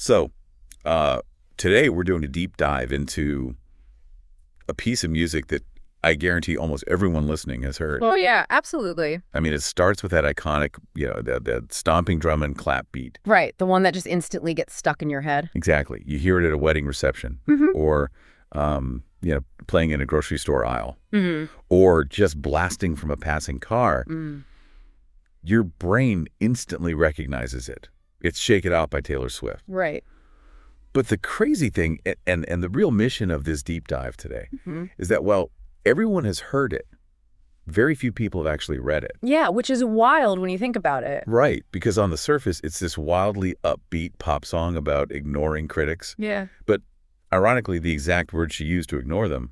So, today we're doing a deep dive into a piece of music that I guarantee almost everyone listening has heard. Oh, yeah, absolutely. I mean, it starts with that iconic, that stomping drum and clap beat. Right. The one that just instantly gets stuck in your head. Exactly. You hear it at a wedding reception or, playing in a grocery store aisle or just blasting from a passing car. Your brain instantly recognizes it. It's Shake It Out by Taylor Swift. Right. But the crazy thing and the real mission of this deep dive today is that, well, everyone has heard it. Very few people have actually read it. Yeah, which is wild when you think about it. Right, because on the surface, it's this wildly upbeat pop song about ignoring critics. Yeah. But ironically, the exact words she used to ignore them,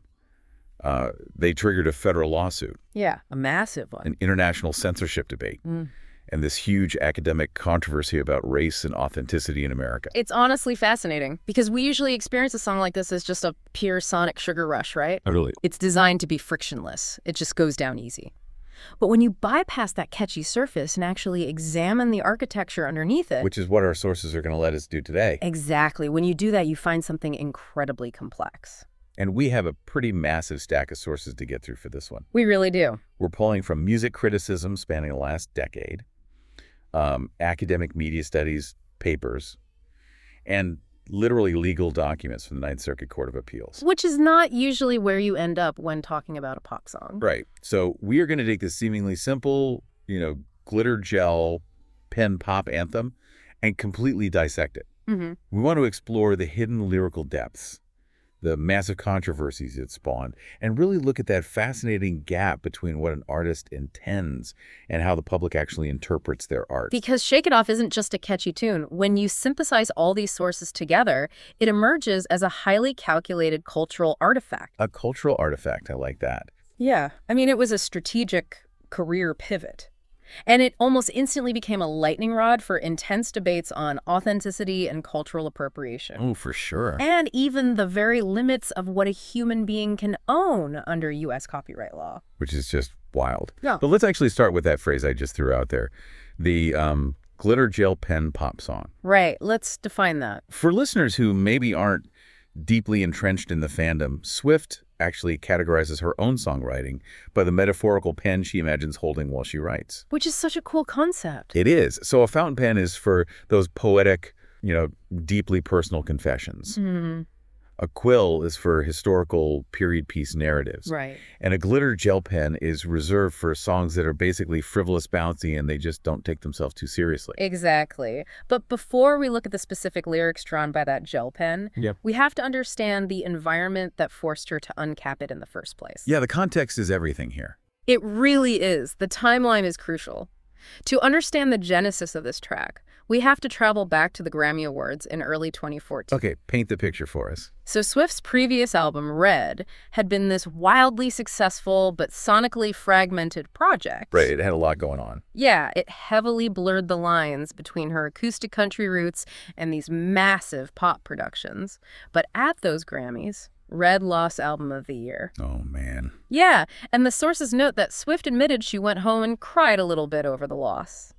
they triggered a federal lawsuit. Yeah, a massive one. An international censorship debate, and this huge academic controversy about race and authenticity in America. It's honestly fascinating because we usually experience a song like this as just a pure sonic sugar rush, right? Totally. It's designed to be frictionless. It just goes down easy. But when you bypass that catchy surface and actually examine the architecture underneath it... Which is what our sources are going to let us do today. Exactly. When you do that, you find something incredibly complex. And we have a pretty massive stack of sources to get through for this one. We really do. We're pulling from music criticism spanning the last decade, academic media studies, papers, and literally legal documents from the Ninth Circuit Court of Appeals. Which is not usually where you end up when talking about a pop song. Right. So we are going to take this seemingly simple, glitter gel pen pop anthem and completely dissect it. We want to explore the hidden lyrical depths, the massive controversies it spawned, and really look at that fascinating gap between what an artist intends and how the public actually interprets their art. Because Shake It Off isn't just a catchy tune. When you synthesize all these sources together, it emerges as a highly calculated cultural artifact. A cultural artifact, I like that. Yeah. I mean, it was a strategic career pivot. And it almost instantly became a lightning rod for intense debates on authenticity and cultural appropriation. Oh, for sure. And even the very limits of what a human being can own under U.S. copyright law. Which is just wild. Yeah. But let's actually start with that phrase I just threw out there. The glitter gel pen pop song. Right. Let's define that. For listeners who maybe aren't deeply entrenched in the fandom, Swift actually categorizes her own songwriting by the metaphorical pen she imagines holding while she writes. Which is such a cool concept. It is. So a fountain pen is for those poetic, deeply personal confessions. A quill is for historical period piece narratives. Right. And a glitter gel pen is reserved for songs that are basically frivolous, bouncy, and they just don't take themselves too seriously. Exactly. But before we look at the specific lyrics drawn by that gel pen, we have to understand the environment that forced her to uncap it in the first place. Yeah, the context is everything here. It really is. The timeline is crucial. To understand the genesis of this track, we have to travel back to the Grammy Awards in early 2014. Okay, paint the picture for us. So Swift's previous album, Red, had been this wildly successful but sonically fragmented project. Right, it had a lot going on. Yeah, it heavily blurred the lines between her acoustic country roots and these massive pop productions. But at those Grammys, Red lost Album of the Year. Oh, man. Yeah, and the sources note that Swift admitted she went home and cried a little bit over the loss.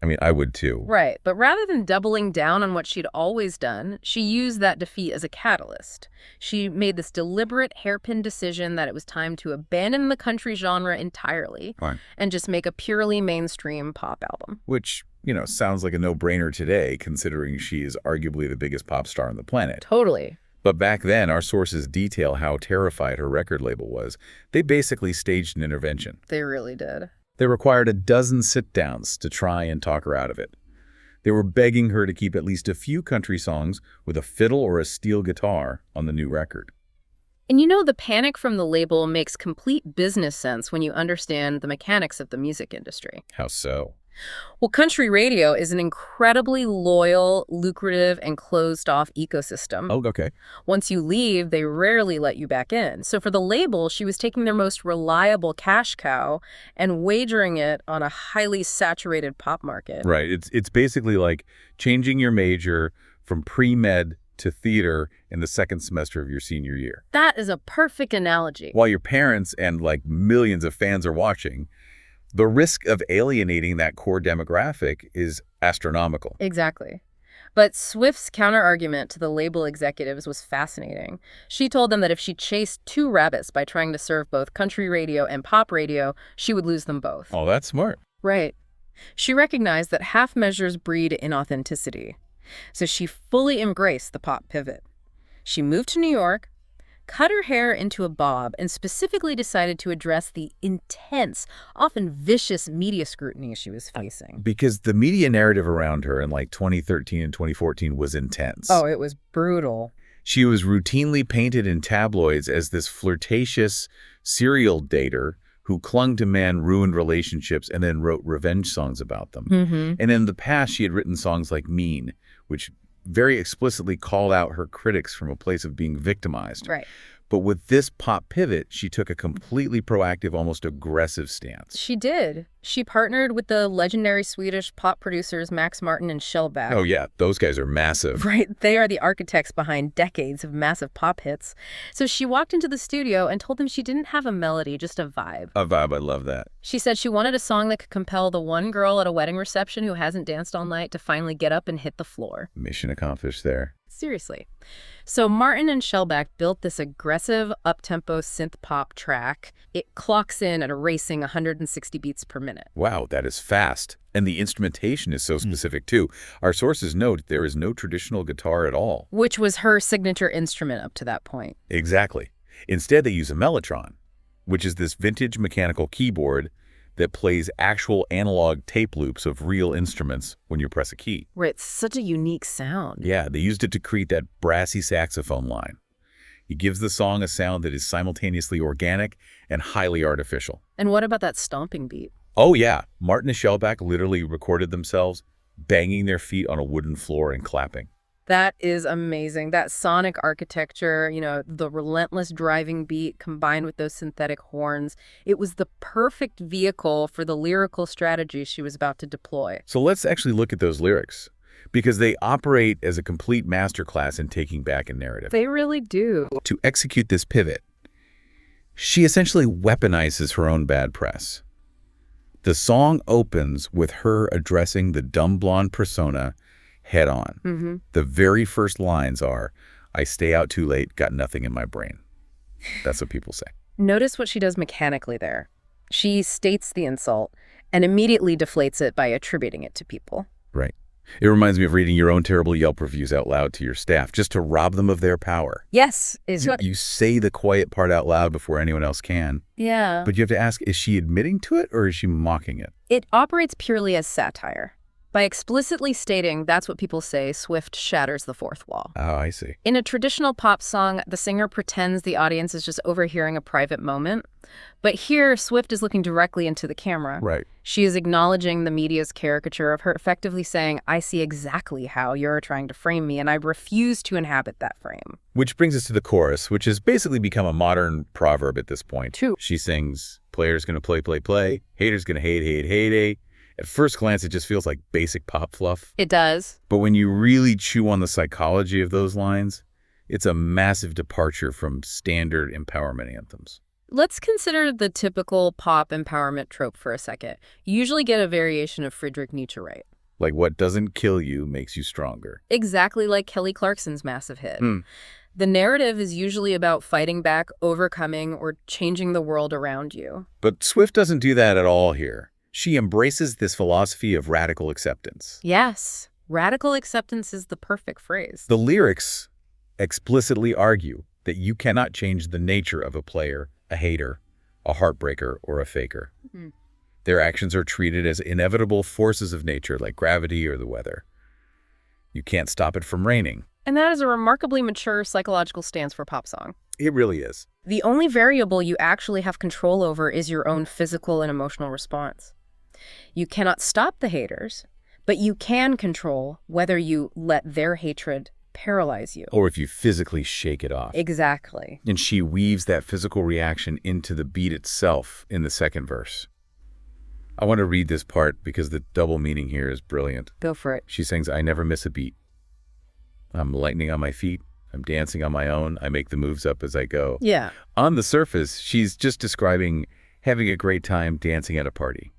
I mean, I would too. Right, but rather than doubling down on what she'd always done, she used that defeat as a catalyst. She made this deliberate hairpin decision that it was time to abandon the country genre entirely and just make a purely mainstream pop album. Which, sounds like a no-brainer today, considering she is arguably the biggest pop star on the planet. Totally. But back then, our sources detail how terrified her record label was. They basically staged an intervention. They really did. They required a dozen sit-downs to try and talk her out of it. They were begging her to keep at least a few country songs with a fiddle or a steel guitar on the new record. And the panic from the label makes complete business sense when you understand the mechanics of the music industry. How so? Well, country radio is an incredibly loyal, lucrative, and closed-off ecosystem. Oh, okay. Once you leave, they rarely let you back in. So for the label, she was taking their most reliable cash cow and wagering it on a highly saturated pop market. Right. It's basically like changing your major from pre-med to theater in the second semester of your senior year. That is a perfect analogy. While your parents and millions of fans are watching, the risk of alienating that core demographic is astronomical. Exactly. But Swift's counterargument to the label executives was fascinating. She told them that if she chased two rabbits by trying to serve both country radio and pop radio, she would lose them both. Oh, that's smart. Right. She recognized that half measures breed inauthenticity. So she fully embraced the pop pivot. She moved to New York, cut her hair into a bob, and specifically decided to address the intense, often vicious media scrutiny she was facing. Because the media narrative around her in like 2013 and 2014 was intense. Oh, it was brutal. She was routinely painted in tabloids as this flirtatious serial dater who clung to men, ruined relationships, and then wrote revenge songs about them. And in the past, she had written songs like Mean, which very explicitly called out her critics from a place of being victimized. Right. But with this pop pivot, she took a completely proactive, almost aggressive stance. She did. She partnered with the legendary Swedish pop producers Max Martin and Shellback. Oh, yeah. Those guys are massive. Right. They are the architects behind decades of massive pop hits. So she walked into the studio and told them she didn't have a melody, just a vibe. A vibe. I love that. She said she wanted a song that could compel the one girl at a wedding reception who hasn't danced all night to finally get up and hit the floor. Mission accomplished there. Seriously. So Martin and Shellback built this aggressive, up-tempo synth pop track. It clocks in at a racing 160 beats per minute. Wow, that is fast. And the instrumentation is so specific, too. Our sources note there is no traditional guitar at all. Which was her signature instrument up to that point. Exactly. Instead, they use a mellotron, which is this vintage mechanical keyboard that plays actual analog tape loops of real instruments when you press a key. Right, it's such a unique sound. Yeah, they used it to create that brassy saxophone line. It gives the song a sound that is simultaneously organic and highly artificial. And what about that stomping beat? Oh, yeah. Martin and Shellback literally recorded themselves banging their feet on a wooden floor and clapping. That is amazing. That sonic architecture, the relentless driving beat combined with those synthetic horns, it was the perfect vehicle for the lyrical strategy she was about to deploy. So let's actually look at those lyrics, because they operate as a complete masterclass in taking back a narrative. They really do. To execute this pivot, she essentially weaponizes her own bad press. The song opens with her addressing the dumb blonde persona head on. The very first lines are, "I stay out too late, got nothing in my brain." That's what people say. Notice what she does mechanically there. She states the insult and immediately deflates it by attributing it to people. Right. It reminds me of reading your own terrible Yelp reviews out loud to your staff, just to rob them of their power. Yes. You say the quiet part out loud before anyone else can. Yeah. But you have to ask, is she admitting to it or is she mocking it? It operates purely as satire. By explicitly stating that's what people say, Swift shatters the fourth wall. Oh, I see. In a traditional pop song, the singer pretends the audience is just overhearing a private moment. But here, Swift is looking directly into the camera. Right. She is acknowledging the media's caricature of her, effectively saying, I see exactly how you're trying to frame me, and I refuse to inhabit that frame. Which brings us to the chorus, which has basically become a modern proverb at this point. True. She sings, player's gonna play, play, play. Hater's gonna hate, hate, hate, hate. At first glance, it just feels like basic pop fluff. It does. But when you really chew on the psychology of those lines, it's a massive departure from standard empowerment anthems. Let's consider the typical pop empowerment trope for a second. You usually get a variation of Friedrich Nietzsche, right? Like what doesn't kill you makes you stronger. Exactly like Kelly Clarkson's massive hit. The narrative is usually about fighting back, overcoming, or changing the world around you. But Swift doesn't do that at all here. She embraces this philosophy of radical acceptance. Yes, radical acceptance is the perfect phrase. The lyrics explicitly argue that you cannot change the nature of a player, a hater, a heartbreaker, or a faker. Their actions are treated as inevitable forces of nature like gravity or the weather. You can't stop it from raining. And that is a remarkably mature psychological stance for a pop song. It really is. The only variable you actually have control over is your own physical and emotional response. You cannot stop the haters, but you can control whether you let their hatred paralyze you. Or if you physically shake it off. Exactly. And she weaves that physical reaction into the beat itself in the second verse. I want to read this part because the double meaning here is brilliant. Go for it. She sings, I never miss a beat. I'm lightning on my feet. I'm dancing on my own. I make the moves up as I go. Yeah. On the surface, she's just describing having a great time dancing at a party.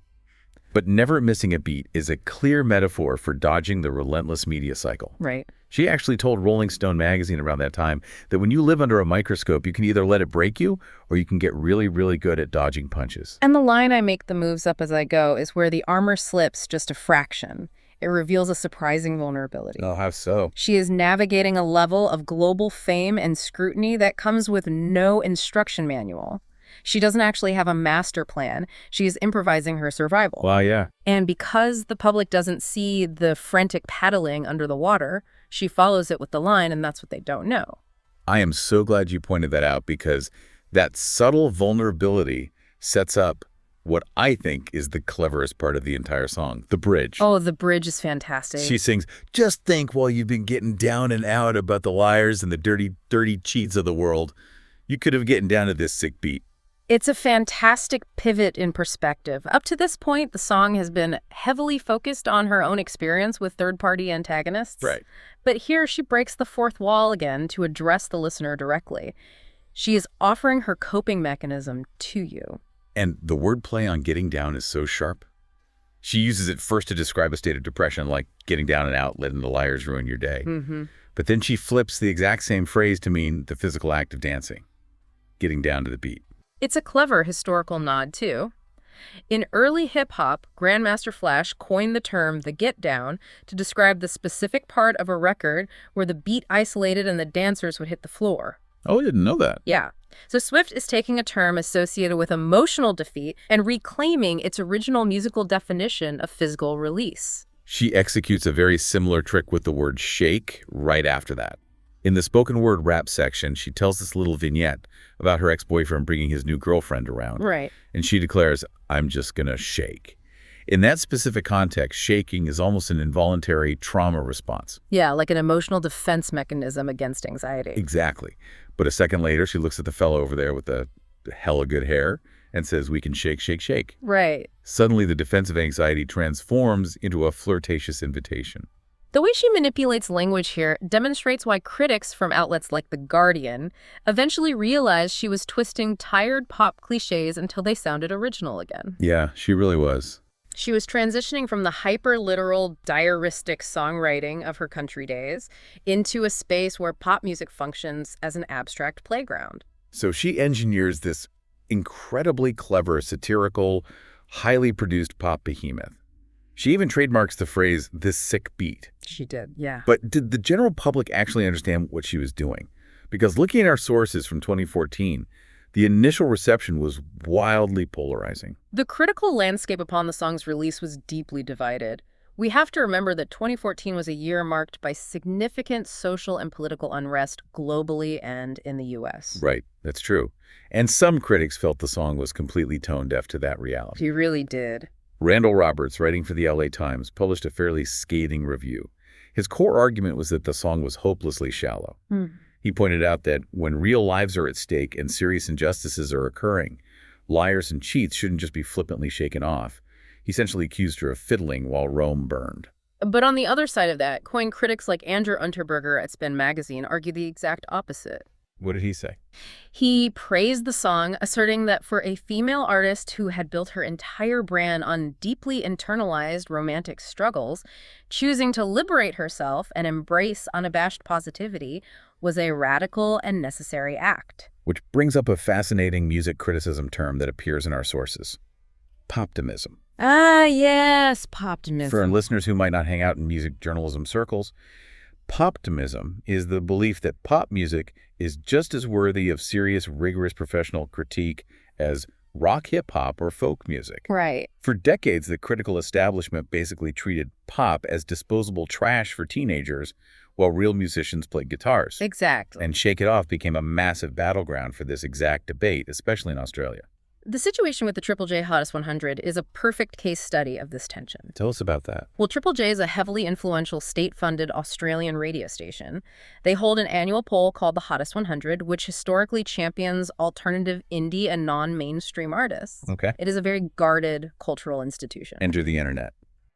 But never missing a beat is a clear metaphor for dodging the relentless media cycle. Right. She actually told Rolling Stone magazine around that time that when you live under a microscope, you can either let it break you or you can get really, really good at dodging punches. And the line, "I make the moves up as I go," is where the armor slips just a fraction. It reveals a surprising vulnerability. Oh, how so? She is navigating a level of global fame and scrutiny that comes with no instruction manual. She doesn't actually have a master plan. She is improvising her survival. Well, yeah. And because the public doesn't see the frantic paddling under the water, she follows it with the line, and that's what they don't know. I am so glad you pointed that out because that subtle vulnerability sets up what I think is the cleverest part of the entire song, the bridge. Oh, the bridge is fantastic. She sings, "Just think while you've been getting down and out about the liars and the dirty, dirty cheats of the world, you could have gotten down to this sick beat." It's a fantastic pivot in perspective. Up to this point, the song has been heavily focused on her own experience with third-party antagonists. Right. But here she breaks the fourth wall again to address the listener directly. She is offering her coping mechanism to you. And the wordplay on getting down is so sharp. She uses it first to describe a state of depression, like getting down and out, letting the liars ruin your day. But then she flips the exact same phrase to mean the physical act of dancing, getting down to the beat. It's a clever historical nod, too. In early hip-hop, Grandmaster Flash coined the term the get down to describe the specific part of a record where the beat isolated and the dancers would hit the floor. Oh, I didn't know that. Yeah. So Swift is taking a term associated with emotional defeat and reclaiming its original musical definition of physical release. She executes a very similar trick with the word shake right after that. In the spoken word rap section, she tells this little vignette about her ex-boyfriend bringing his new girlfriend around. Right. And she declares, "I'm just gonna shake." In that specific context, shaking is almost an involuntary trauma response. Yeah, like an emotional defense mechanism against anxiety. Exactly. But a second later, she looks at the fellow over there with the hella good hair and says, "We can shake, shake, shake." Right. Suddenly, the defense of anxiety transforms into a flirtatious invitation. The way she manipulates language here demonstrates why critics from outlets like The Guardian eventually realized she was twisting tired pop cliches until they sounded original again. Yeah, she really was. She was transitioning from the hyper-literal, diaristic songwriting of her country days into a space where pop music functions as an abstract playground. So she engineers this incredibly clever, satirical, highly produced pop behemoth. She even trademarks the phrase, "this sick beat." She did, yeah. But did the general public actually understand what she was doing? Because looking at our sources from 2014, the initial reception was wildly polarizing. The critical landscape upon the song's release was deeply divided. We have to remember that 2014 was a year marked by significant social and political unrest globally and in the U.S. Right, that's true. And some critics felt the song was completely tone deaf to that reality. He really did. Randall Roberts, writing for the LA Times, published a fairly scathing review. His core argument was that the song was hopelessly shallow. He pointed out that when real lives are at stake and serious injustices are occurring, liars and cheats shouldn't just be flippantly shaken off. He essentially accused her of fiddling while Rome burned. But on the other side of that, coin critics like Andrew Unterberger at Spin Magazine argue the exact opposite. What did he say? He praised the song, asserting that for a female artist who had built her entire brand on deeply internalized romantic struggles, choosing to liberate herself and embrace unabashed positivity was a radical and necessary act. Which brings up a fascinating music criticism term that appears in our sources. Poptimism. Ah, yes, poptimism. For listeners who might not hang out in music journalism circles, poptimism is the belief that pop music is just as worthy of serious, rigorous professional critique as rock, hip-hop, or folk music. Right. For decades, the critical establishment basically treated pop as disposable trash for teenagers while real musicians played guitars. Exactly. And Shake It Off became a massive battleground for this exact debate, especially in Australia. The situation with the Triple J Hottest 100 is a perfect case study of this tension. Tell us about that. Well, Triple J is a heavily influential state-funded Australian radio station. They hold an annual poll called the Hottest 100, which historically champions alternative indie and non-mainstream artists. Okay. It is a very guarded cultural institution. Enter the internet.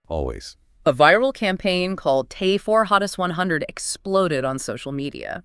Always. A viral campaign called Tay4 Hottest 100 exploded on social media.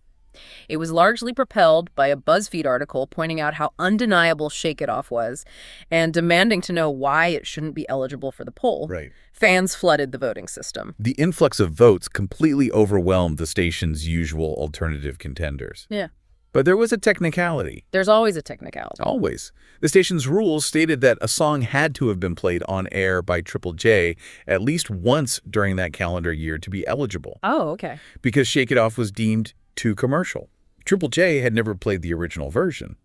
It was largely propelled by a BuzzFeed article pointing out how undeniable Shake It Off was and demanding to know why it shouldn't be eligible for the poll. Right. Fans flooded the voting system. The influx of votes completely overwhelmed the station's usual alternative contenders. Yeah. But there was a technicality. There's always a technicality. Always. The station's rules stated that a song had to have been played on air by Triple J at least once during that calendar year to be eligible. Oh, okay. Because Shake It Off was deemed too commercial. Triple J had never played the original version.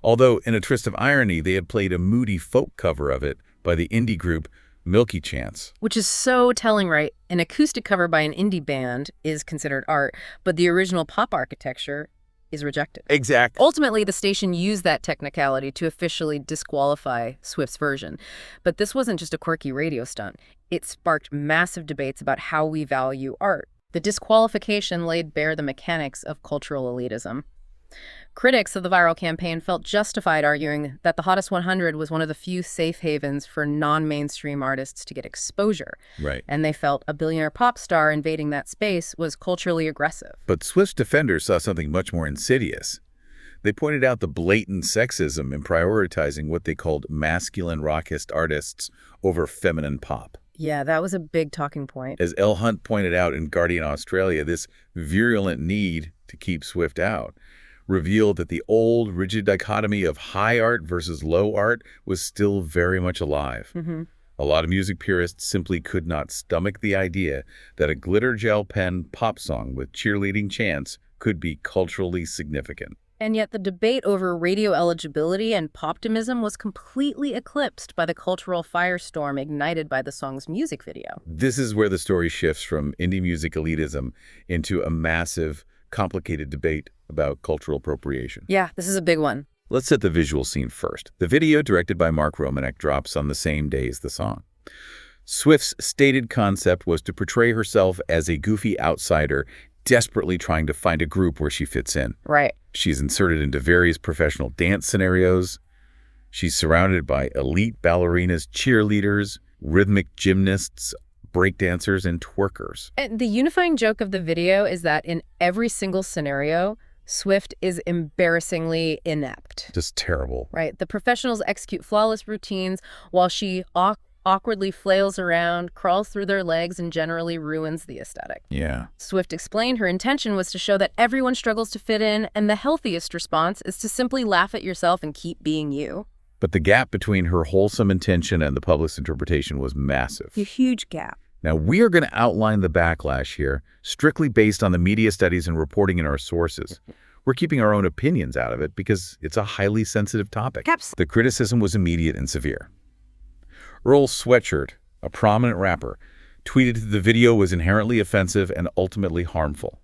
Although, in a twist of irony, they had played a moody folk cover of it by the indie group Milky Chance. Which is so telling, right? An acoustic cover by an indie band is considered art, but the original pop architecture is rejected. Exactly. Ultimately, the station used that technicality to officially disqualify Swift's version. But this wasn't just a quirky radio stunt. It sparked massive debates about how we value art. The disqualification laid bare the mechanics of cultural elitism. Critics of the viral campaign felt justified arguing that the Hottest 100 was one of the few safe havens for non-mainstream artists to get exposure. Right. And they felt a billionaire pop star invading that space was culturally aggressive. But Swift's defenders saw something much more insidious. They pointed out the blatant sexism in prioritizing what they called masculine rockist artists over feminine pop. Yeah, that was a big talking point. As Elle Hunt pointed out in Guardian Australia, this virulent need to keep Swift out revealed that the old, rigid dichotomy of high art versus low art was still very much alive. A lot of music purists simply could not stomach the idea that a glitter gel pen pop song with cheerleading chants could be culturally significant. And yet the debate over radio eligibility and poptimism was completely eclipsed by the cultural firestorm ignited by the song's music video. This is where the story shifts from indie music elitism into a massive, complicated debate about cultural appropriation. Yeah, this is a big one. Let's set the visual scene first. The video, directed by Mark Romanek, drops on the same day as the song. Swift's stated concept was to portray herself as a goofy outsider, desperately trying to find a group where she fits in. Right. She's inserted into various professional dance scenarios. She's surrounded by elite ballerinas, cheerleaders, rhythmic gymnasts, breakdancers, and twerkers. And the unifying joke of the video is that in every single scenario, Swift is embarrassingly inept. Just terrible. Right. The professionals execute flawless routines while she awkwardly flails around, crawls through their legs, and generally ruins the aesthetic. Yeah. Swift explained her intention was to show that everyone struggles to fit in, and the healthiest response is to simply laugh at yourself and keep being you. But the gap between her wholesome intention and the public's interpretation was massive. A huge gap. Now, we are going to outline the backlash here, strictly based on the media studies and reporting in our sources. We're keeping our own opinions out of it because it's a highly sensitive topic. The criticism was immediate and severe. Earl Sweatshirt, a prominent rapper, tweeted that the video was inherently offensive and ultimately harmful.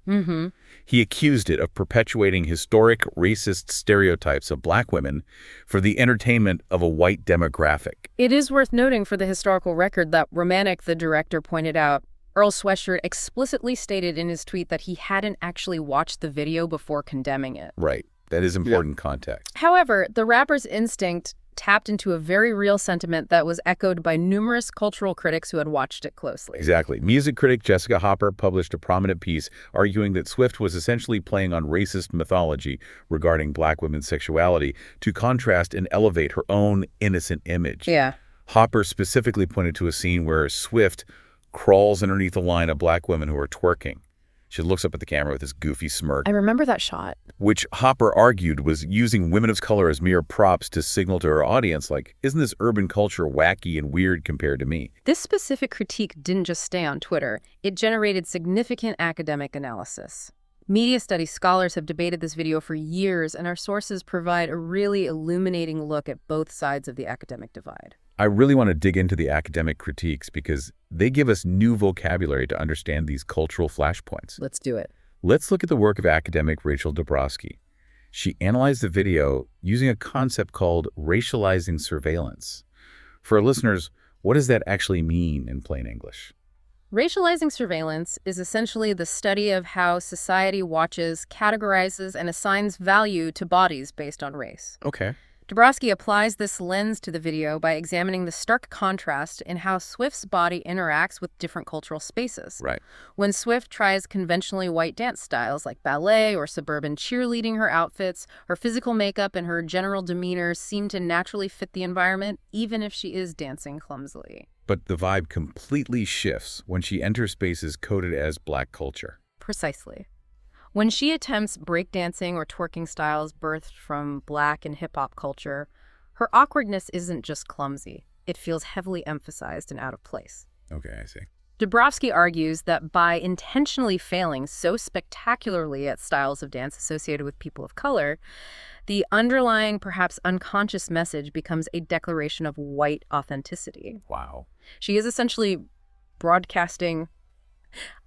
He accused it of perpetuating historic racist stereotypes of black women for the entertainment of a white demographic. It is worth noting for the historical record that Romanek, the director, pointed out Earl Sweatshirt explicitly stated in his tweet that he hadn't actually watched the video before condemning it. Right. That is important context. However, the rapper's instinct tapped into a very real sentiment that was echoed by numerous cultural critics who had watched it closely. Exactly. Music critic Jessica Hopper published a prominent piece arguing that Swift was essentially playing on racist mythology regarding black women's sexuality to contrast and elevate her own innocent image. Yeah. Hopper specifically pointed to a scene where Swift crawls underneath a line of black women who are twerking. She looks up at the camera with this goofy smirk. I remember that shot. Which Hopper argued was using women of color as mere props to signal to her audience, like, isn't this urban culture wacky and weird compared to me? This specific critique didn't just stay on Twitter. It generated significant academic analysis. Media studies scholars have debated this video for years, and our sources provide a really illuminating look at both sides of the academic divide. I really want to dig into the academic critiques because they give us new vocabulary to understand these cultural flashpoints. Let's do it. Let's look at the work of academic Rachel Dabrowski. She analyzed the video using a concept called racializing surveillance. For our listeners, what does that actually mean in plain English? Racializing surveillance is essentially the study of how society watches, categorizes, and assigns value to bodies based on race. Okay. Dabrowski applies this lens to the video by examining the stark contrast in how Swift's body interacts with different cultural spaces. Right. When Swift tries conventionally white dance styles like ballet or suburban cheerleading, her outfits, her physical makeup, and her general demeanor seem to naturally fit the environment, even if she is dancing clumsily. But the vibe completely shifts when she enters spaces coded as Black culture. Precisely. When she attempts breakdancing or twerking styles birthed from Black and hip-hop culture, her awkwardness isn't just clumsy. It feels heavily emphasized and out of place. Okay, I see. Dabrowski argues that by intentionally failing so spectacularly at styles of dance associated with people of color, the underlying, perhaps unconscious message becomes a declaration of white authenticity. Wow. She is essentially broadcasting,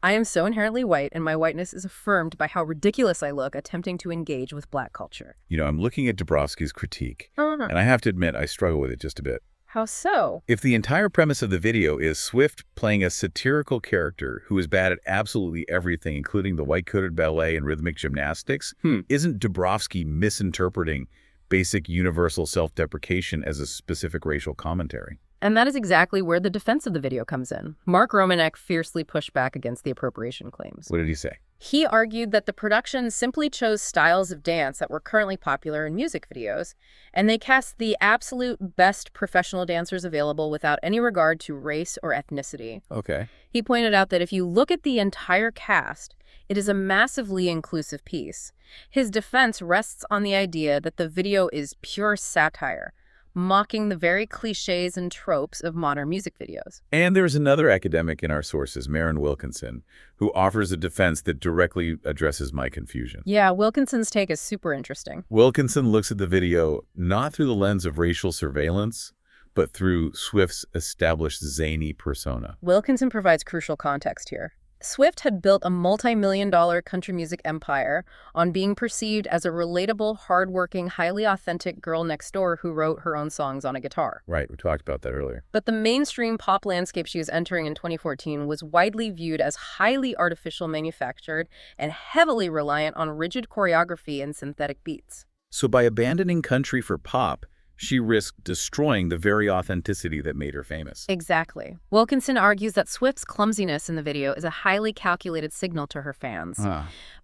I am so inherently white, and my whiteness is affirmed by how ridiculous I look attempting to engage with Black culture. You know, I'm looking at Dabrowski's critique, Oh, and I have to admit I struggle with it just a bit. how so? If the entire premise of the video is Swift playing a satirical character who is bad at absolutely everything, including the white-coated ballet and rhythmic gymnastics, isn't Dabrowski misinterpreting basic universal self-deprecation as a specific racial commentary? And that is exactly where the defense of the video comes in. Mark Romanek fiercely pushed back against the appropriation claims. What did he say? He argued that the production simply chose styles of dance that were currently popular in music videos, and they cast the absolute best professional dancers available without any regard to race or ethnicity. Okay. He pointed out that if you look at the entire cast, it is a massively inclusive piece. His defense rests on the idea that the video is pure satire, mocking the very cliches and tropes of modern music videos. And there's another academic in our sources, Maren Wilkinson, who offers a defense that directly addresses my confusion. Yeah, Wilkinson's take is super interesting. Wilkinson looks at the video not through the lens of racial surveillance, but through Swift's established zany persona. Wilkinson provides crucial context here. Swift had built a multi-million-dollar country music empire on being perceived as a relatable, hardworking, highly authentic girl next door who wrote her own songs on a guitar. Right, we talked about that earlier. But the mainstream pop landscape she was entering in 2014 was widely viewed as highly artificial manufactured and heavily reliant on rigid choreography and synthetic beats. So by abandoning country for pop, she risked destroying the very authenticity that made her famous. Exactly. Wilkinson argues that Swift's clumsiness in the video is a highly calculated signal to her fans.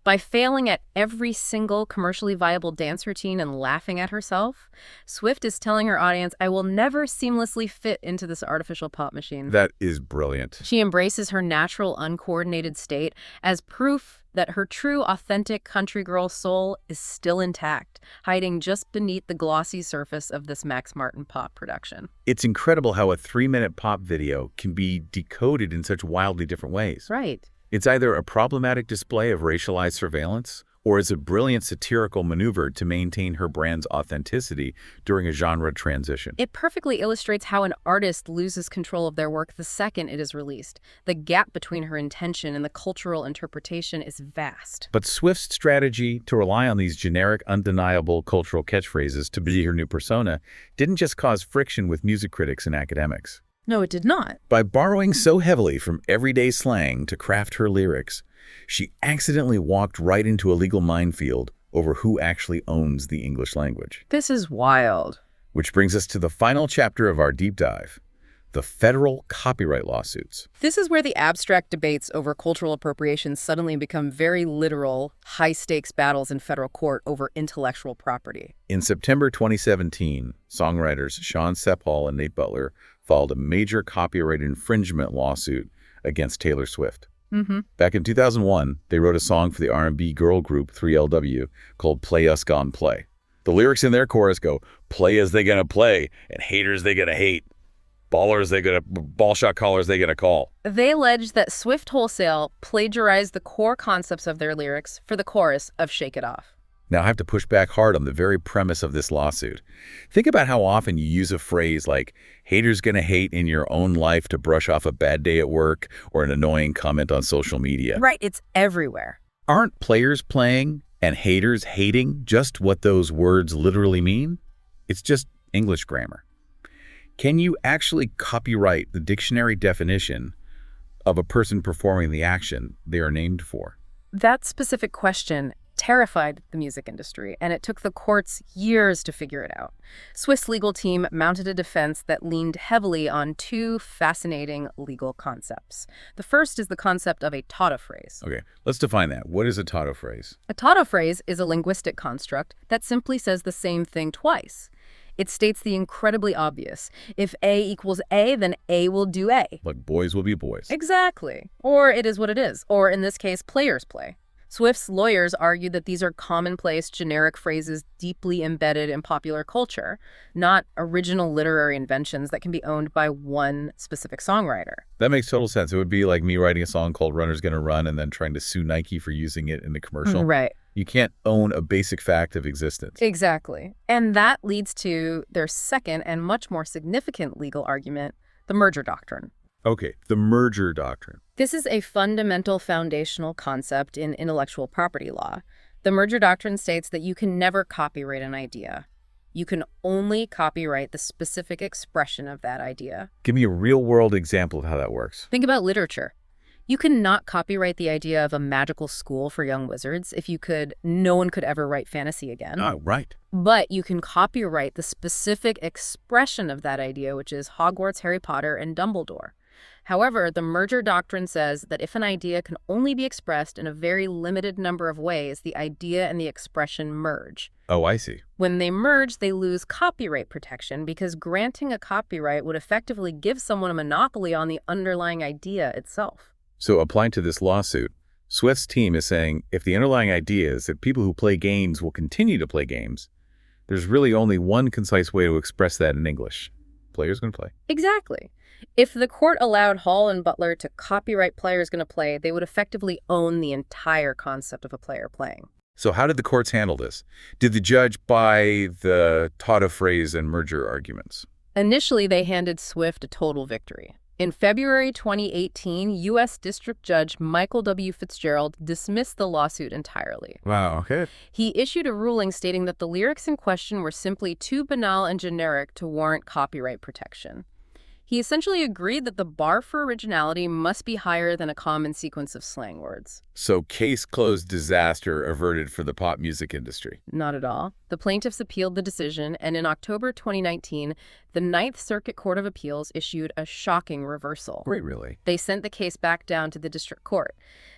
By failing at every single commercially viable dance routine and laughing at herself, Swift is telling her audience, I will never seamlessly fit into this artificial pop machine. That is brilliant. She embraces her natural, uncoordinated state as proof that her true, authentic country girl soul is still intact, hiding just beneath the glossy surface of this Max Martin pop production. It's incredible how a 3-minute pop video can be decoded in such wildly different ways. Right. It's either a problematic display of racialized surveillance, or it's a brilliant satirical maneuver to maintain her brand's authenticity during a genre transition. It perfectly illustrates how an artist loses control of their work the second it is released. The gap between her intention and the cultural interpretation is vast. But Swift's strategy to rely on these generic, undeniable cultural catchphrases to be her new persona didn't just cause friction with music critics and academics. No, it did not. By borrowing so heavily from everyday slang to craft her lyrics, she accidentally walked right into a legal minefield over who actually owns the English language. This is wild. Which brings us to the final chapter of our deep dive, the federal copyright lawsuits. This is where the abstract debates over cultural appropriation suddenly become very literal, high-stakes battles in federal court over intellectual property. In September 2017, songwriters Sean Sepal and Nate Butler filed a major copyright infringement lawsuit against Taylor Swift. Back in 2001, they wrote a song for the R&B girl group 3LW called Play Us Gone Play. The lyrics in their chorus go, play as they gonna play, and haters they gonna hate. Ballers they gonna, ball shot callers they gonna call. They allege that Swift Wholesale plagiarized the core concepts of their lyrics for the chorus of Shake It Off. Now, I have to push back hard on the very premise of this lawsuit. Think about how often you use a phrase like, haters gonna hate in your own life to brush off a bad day at work or an annoying comment on social media. Right, it's everywhere. Aren't players playing and haters hating just what those words literally mean? It's just English grammar. Can you actually copyright the dictionary definition of a person performing the action they are named for? That specific question terrified the music industry, and it took the courts years to figure it out. Swift's legal team mounted a defense that leaned heavily on two fascinating legal concepts. The first is the concept of a tautophrase. Okay, let's define that. What is a tautophrase? A tautophrase is a linguistic construct that simply says the same thing twice. It states the incredibly obvious. If A equals A, then A will do A. Like boys will be boys. Exactly. Or it is what it is. Or in this case, players play. Swift's lawyers argued that these are commonplace, generic phrases deeply embedded in popular culture, not original literary inventions that can be owned by one specific songwriter. That makes total sense. It would be like me writing a song called Runner's Gonna Run and then trying to sue Nike for using it in a commercial. Right. You can't own a basic fact of existence. Exactly. And that leads to their second and much more significant legal argument, the merger doctrine. Okay, the merger doctrine. This is a fundamental foundational concept in intellectual property law. The merger doctrine states that you can never copyright an idea. You can only copyright the specific expression of that idea. Give me a real-world example of how that works. Think about literature. You cannot copyright the idea of a magical school for young wizards. If you could, no one could ever write fantasy again. Oh, right. But you can copyright the specific expression of that idea, which is Hogwarts, Harry Potter, and Dumbledore. However, the merger doctrine says that if an idea can only be expressed in a very limited number of ways, the idea and the expression merge. Oh, I see. When they merge, they lose copyright protection because granting a copyright would effectively give someone a monopoly on the underlying idea itself. So applying to this lawsuit, Swift's team is saying if the underlying idea is that people who play games will continue to play games, there's really only one concise way to express that in English. Player's gonna play. Exactly. If the court allowed Hall and Butler to copyright Player's Gonna Play, they would effectively own the entire concept of a player playing. So how did the courts handle this? Did the judge buy the tautophrase and merger arguments? Initially, they handed Swift a total victory. In February 2018, U.S. District Judge Michael W. Fitzgerald dismissed the lawsuit entirely. Wow, okay. He issued a ruling stating that the lyrics in question were simply too banal and generic to warrant copyright protection. He essentially agreed that the bar for originality must be higher than a common sequence of slang words. So case closed, disaster averted for the pop music industry. Not at all. The plaintiffs appealed the decision, and in October 2019, the Ninth Circuit Court of Appeals issued a shocking reversal. Great, really. They sent the case back down to the district court.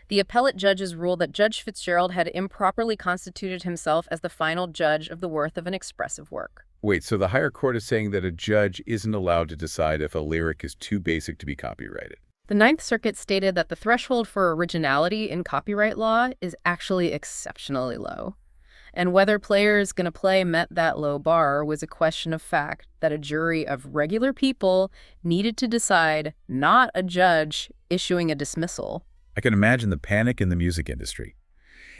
The appellate judges ruled that Judge Fitzgerald had improperly constituted himself as the final judge of the worth of an expressive work. Wait, so the higher court is saying that a judge isn't allowed to decide if a lyric is too basic to be copyrighted. The Ninth Circuit stated that the threshold for originality in copyright law is actually exceptionally low. And whether Player's Gonna Play met that low bar was a question of fact that a jury of regular people needed to decide, not a judge issuing a dismissal. I can imagine the panic in the music industry.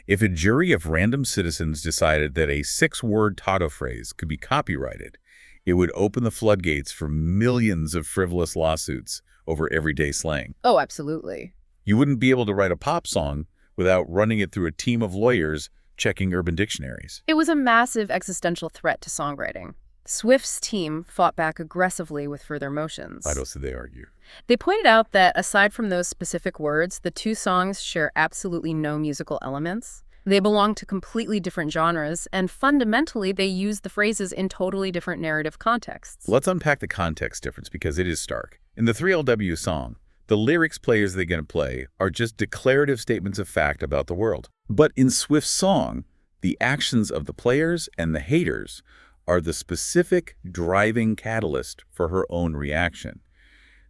If a jury of random citizens decided that a 6-word tautophrase could be copyrighted, it would open the floodgates for millions of frivolous lawsuits over everyday slang. Oh, absolutely. You wouldn't be able to write a pop song without running it through a team of lawyers checking urban dictionaries. It was a massive existential threat to songwriting. Swift's team fought back aggressively with further motions. How else did they argue? They pointed out that aside from those specific words, the two songs share absolutely no musical elements. They belong to completely different genres, and fundamentally, they use the phrases in totally different narrative contexts. Let's unpack the context difference because it is stark. In the 3LW song, the lyrics Players They Gonna Play are just declarative statements of fact about the world. But in Swift's song, the actions of the players and the haters are the specific driving catalyst for her own reaction.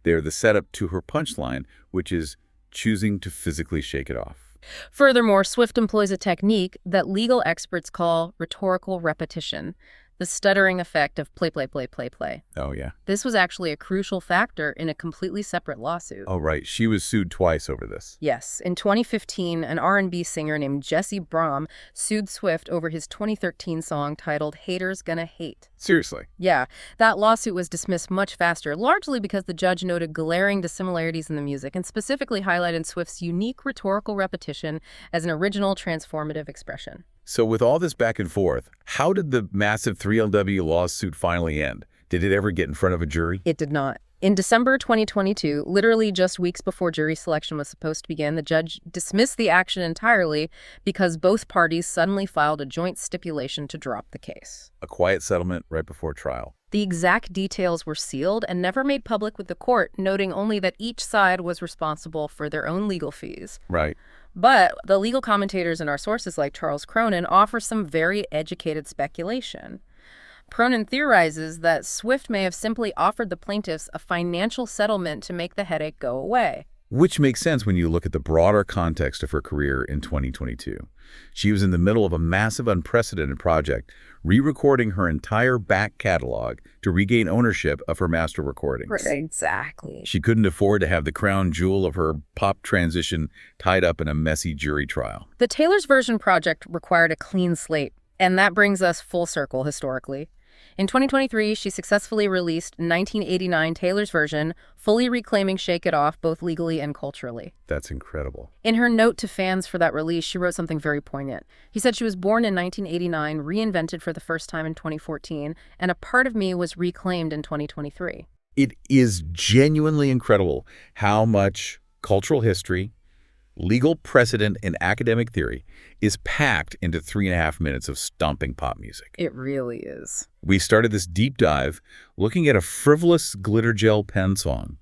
They're the setup to her punchline, which is choosing to physically shake it off. Furthermore, Swift employs a technique that legal experts call rhetorical repetition, the stuttering effect of play, play, play, play, play. Oh, yeah. This was actually a crucial factor in a completely separate lawsuit. Oh, right. She was sued twice over this. Yes. In 2015, an R&B singer named Jesse Brom sued Swift over his 2013 song titled Haters Gonna Hate. Seriously? Yeah. That lawsuit was dismissed much faster, largely because the judge noted glaring dissimilarities in the music and specifically highlighted Swift's unique rhetorical repetition as an original transformative expression. So with all this back and forth, how did the massive 3LW lawsuit finally end? Did it ever get in front of a jury? It did not. In December 2022, literally just weeks before jury selection was supposed to begin, the judge dismissed the action entirely because both parties suddenly filed a joint stipulation to drop the case. A quiet settlement right before trial. The exact details were sealed and never made public with the court, noting only that each side was responsible for their own legal fees. Right. But the legal commentators in our sources like Charles Cronin offer some very educated speculation. Cronin theorizes that Swift may have simply offered the plaintiffs a financial settlement to make the headache go away. Which makes sense when you look at the broader context of her career in 2022. She was in the middle of a massive, unprecedented project, re-recording her entire back catalog to regain ownership of her master recordings. Exactly. She couldn't afford to have the crown jewel of her pop transition tied up in a messy jury trial. The Taylor's Version project required a clean slate, and that brings us full circle historically. In 2023, she successfully released 1989 Taylor's Version, fully reclaiming Shake It Off both legally and culturally. That's incredible. In her note to fans for that release, she wrote something very poignant. He said she was born in 1989, reinvented for the first time in 2014, and a part of me was reclaimed in 2023. It is genuinely incredible how much cultural history, legal precedent, and academic theory is packed into 3.5 minutes of stomping pop music. It really is. We started this deep dive looking at a frivolous glitter gel pen song,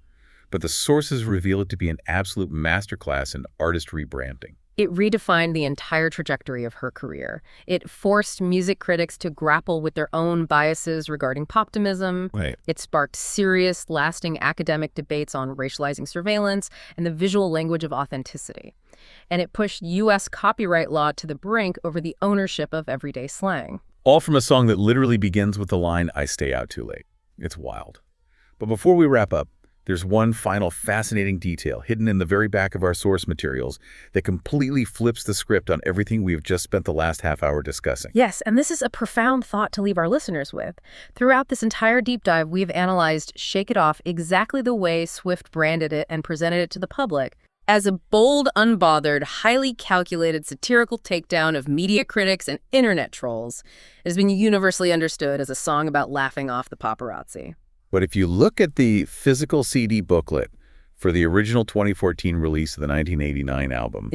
but the sources reveal it to be an absolute masterclass in artist rebranding. It redefined the entire trajectory of her career. It forced music critics to grapple with their own biases regarding poptimism. Right. It sparked serious, lasting academic debates on racializing surveillance and the visual language of authenticity. And it pushed U.S. copyright law to the brink over the ownership of everyday slang. All from a song that literally begins with the line, "I stay out too late." It's wild. But before we wrap up, there's one final fascinating detail hidden in the very back of our source materials that completely flips the script on everything we've just spent the last half hour discussing. Yes, and this is a profound thought to leave our listeners with. Throughout this entire deep dive, we've analyzed Shake It Off exactly the way Swift branded it and presented it to the public, as a bold, unbothered, highly calculated satirical takedown of media critics and internet trolls. It has been universally understood as a song about laughing off the paparazzi. But if you look at the physical CD booklet for the original 2014 release of the 1989 album,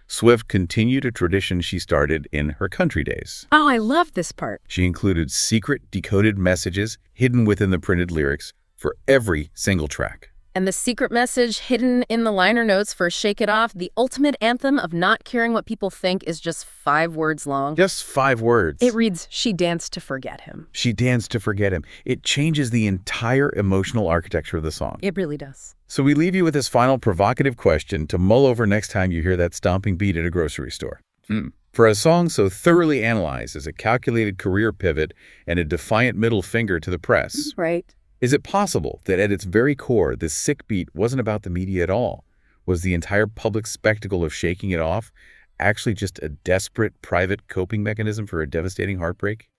Swift continued a tradition she started in her country days. Oh, I love this part. She included secret decoded messages hidden within the printed lyrics for every single track. And the secret message hidden in the liner notes for Shake It Off, the ultimate anthem of not caring what people think, is just 5 words long. Just 5 words. It reads, "She danced to forget him." She danced to forget him. It changes the entire emotional architecture of the song. It really does. So we leave you with this final provocative question to mull over next time you hear that stomping beat at a grocery store. For a song so thoroughly analyzed as a calculated career pivot and a defiant middle finger to the press, right? Is it possible that at its very core, this sick beat wasn't about the media at all? Was the entire public spectacle of shaking it off actually just a desperate private coping mechanism for a devastating heartbreak?